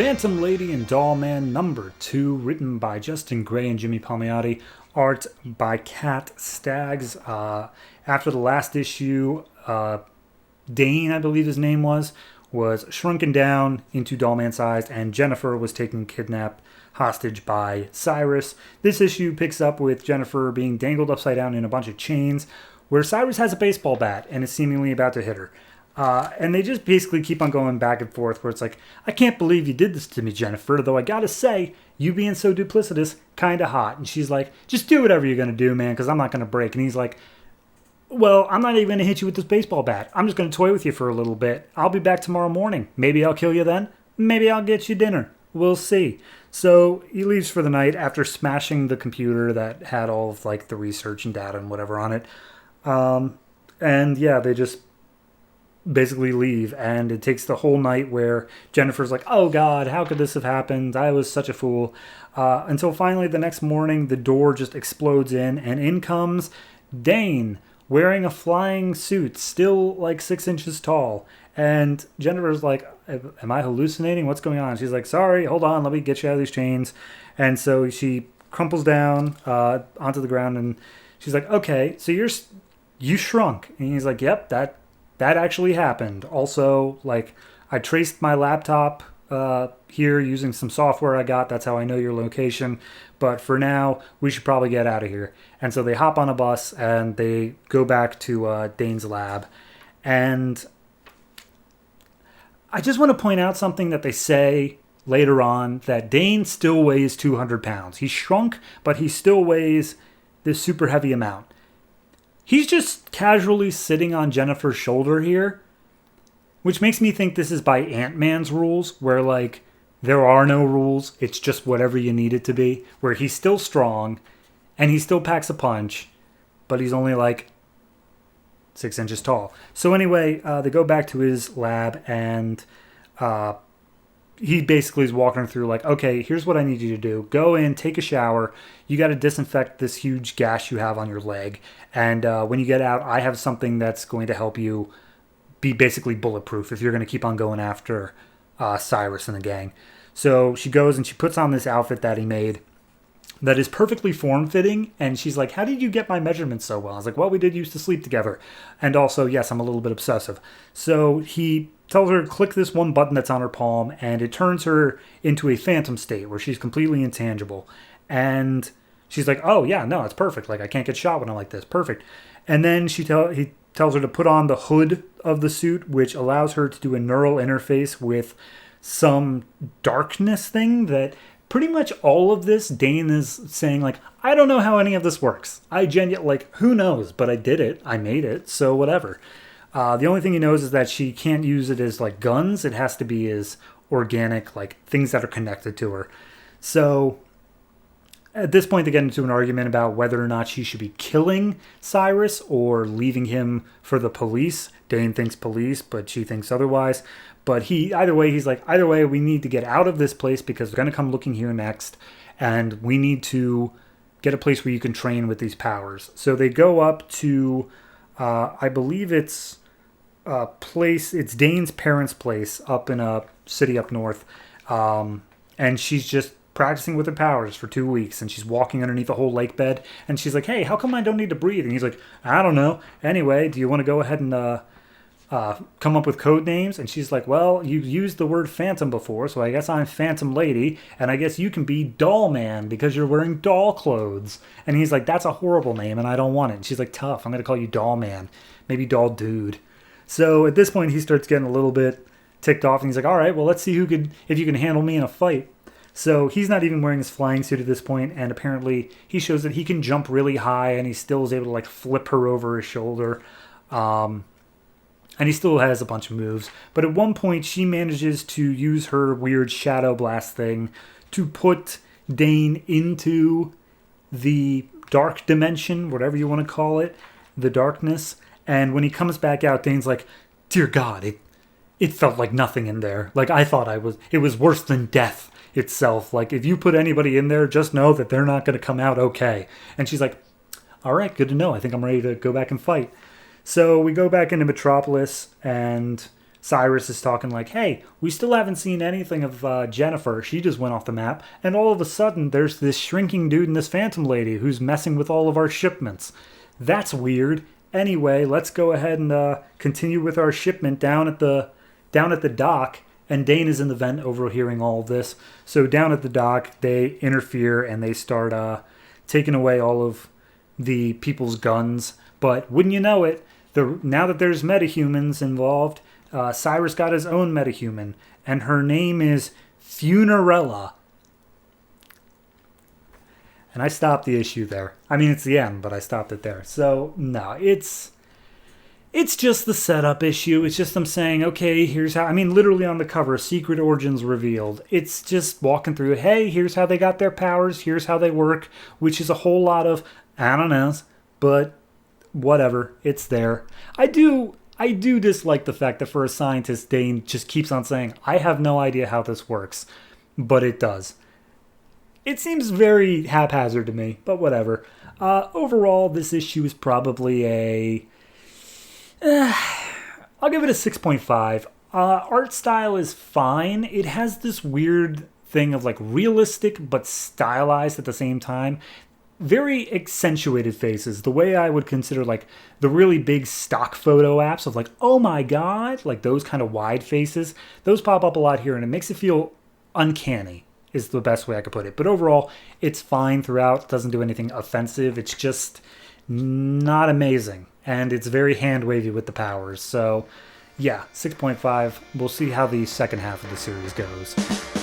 Phantom Lady and Doll Man number 2, written by Justin Gray and Jimmy Palmiotti, art by Kat Staggs. After the last issue, Dane, I believe his name was shrunken down into doll man size, and Jennifer was taken kidnapped hostage by Cyrus. This issue picks up with Jennifer being dangled upside down in a bunch of chains, where Cyrus has a baseball bat and is seemingly about to hit her. And they just basically keep on going back and forth, where it's like, I can't believe you did this to me, Jennifer, though I gotta say, you being so duplicitous, kinda hot. And she's like, just do whatever you're gonna do, man, because I'm not gonna break. And he's like, well, I'm not even gonna hit you with this baseball bat. I'm just gonna toy with you for a little bit. I'll be back tomorrow morning. Maybe I'll kill you then. Maybe I'll get you dinner. We'll see. So he leaves for the night after smashing the computer that had all of like the research and data and whatever on it. And yeah, they just basically leave, and it takes the whole night where Jennifer's like, oh god, how could this have happened? I was such a fool. Until finally the next morning, the door just explodes and in comes Dane, wearing a flying suit, still like 6 inches tall. And Jennifer's like, am I hallucinating? What's going on? She's like, sorry, hold on, let me get you out of these chains. And so she crumples down onto the ground, and she's like, okay, so you shrunk. And he's like, yep, that actually happened. Also, like, I traced my laptop here using some software I got. That's how I know your location. But for now, we should probably get out of here. And so they hop on a bus and they go back to Dane's lab. And I just want to point out something that they say later on, that Dane still weighs 200 pounds. He's shrunk, but he still weighs this super heavy amount. He's just casually sitting on Jennifer's shoulder here, which makes me think this is by Ant-Man's rules, where, like, there are no rules. It's just whatever you need it to be, where he's still strong, and he still packs a punch, but he's only, like, 6 inches tall. So anyway, they go back to his lab, and he basically is walking through like, okay, here's what I need you to do. Go in, take a shower. You got to disinfect this huge gash you have on your leg. And when you get out, I have something that's going to help you be basically bulletproof if you're going to keep on going after Cyrus and the gang. So she goes and she puts on this outfit that he made that is perfectly form-fitting. And she's like, how did you get my measurements so well? I was like, well, we did used to sleep together. And also, yes, I'm a little bit obsessive. So he tells her to click this one button that's on her palm, and it turns her into a phantom state where she's completely intangible. And she's like, oh, yeah, no, it's perfect. Like, I can't get shot when I'm like this. Perfect. And then he tells her to put on the hood of the suit, which allows her to do a neural interface with some darkness thing that pretty much all of this, Dane is saying, like, I don't know how any of this works. Like, who knows? But I did it. I made it. So whatever. The only thing he knows is that she can't use it as, like, guns. It has to be as organic, like, things that are connected to her. So at this point, they get into an argument about whether or not she should be killing Cyrus or leaving him for the police. Dane thinks police, but she thinks otherwise. But either way, we need to get out of this place because they're going to come looking here next. And we need to get a place where you can train with these powers. So they go up to, I believe it's it's Dane's parents' place up in a city up north. And she's just practicing with her powers for 2 weeks, and she's walking underneath a whole lake bed, and she's like, hey, how come I don't need to breathe? And he's like, I don't know. Anyway, do you want to go ahead and come up with code names? And she's like, well, you've used the word phantom before, so I guess I'm Phantom Lady, and I guess you can be Doll Man because you're wearing doll clothes. And he's like, that's a horrible name, and I don't want it. And she's like, tough, I'm going to call you Doll Man, maybe Doll Dude. So at this point, he starts getting a little bit ticked off, and he's like, all right, well, let's see if you can handle me in a fight. So he's not even wearing his flying suit at this point, and apparently he shows that he can jump really high, and he still is able to, like, flip her over his shoulder. And he still has a bunch of moves. But at one point, she manages to use her weird shadow blast thing to put Dane into the dark dimension, whatever you want to call it, the darkness. And when he comes back out, Dane's like, dear God, it felt like nothing in there. Like, I thought it was worse than death itself. Like, if you put anybody in there, just know that they're not going to come out okay. And she's like, all right, good to know. I think I'm ready to go back and fight. So we go back into Metropolis, and Cyrus is talking like, hey, we still haven't seen anything of Jennifer. She just went off the map. And all of a sudden, there's this shrinking dude and this phantom lady who's messing with all of our shipments. That's weird. Anyway, let's go ahead and continue with our shipment down at the dock. And Dane is in the vent overhearing all of this. So down at the dock, they interfere and they start taking away all of the people's guns. But wouldn't you know it, now that there's metahumans involved, Cyrus got his own metahuman. And her name is Funerella. And I stopped the issue there. I mean, it's the end, but I stopped it there. So, no, it's just the setup issue. It's just them saying, okay, here's how... I mean, literally on the cover, Secret Origins revealed. It's just walking through, hey, here's how they got their powers, here's how they work, which is a whole lot of, I don't know, but whatever, it's there. I do dislike the fact that for a scientist, Dane just keeps on saying, I have no idea how this works, but it does. It seems very haphazard to me, but whatever. Overall, this issue is probably a... I'll give it a 6.5. Art style is fine. It has this weird thing of like realistic but stylized at the same time. Very accentuated faces. The way I would consider like the really big stock photo apps of like, oh my god, like those kind of wide faces. Those pop up a lot here and it makes it feel uncanny is the best way I could put it. But overall, it's fine throughout. It doesn't do anything offensive. It's just not amazing. And it's very hand-wavy with the powers. So, yeah, 6.5. We'll see how the second half of the series goes.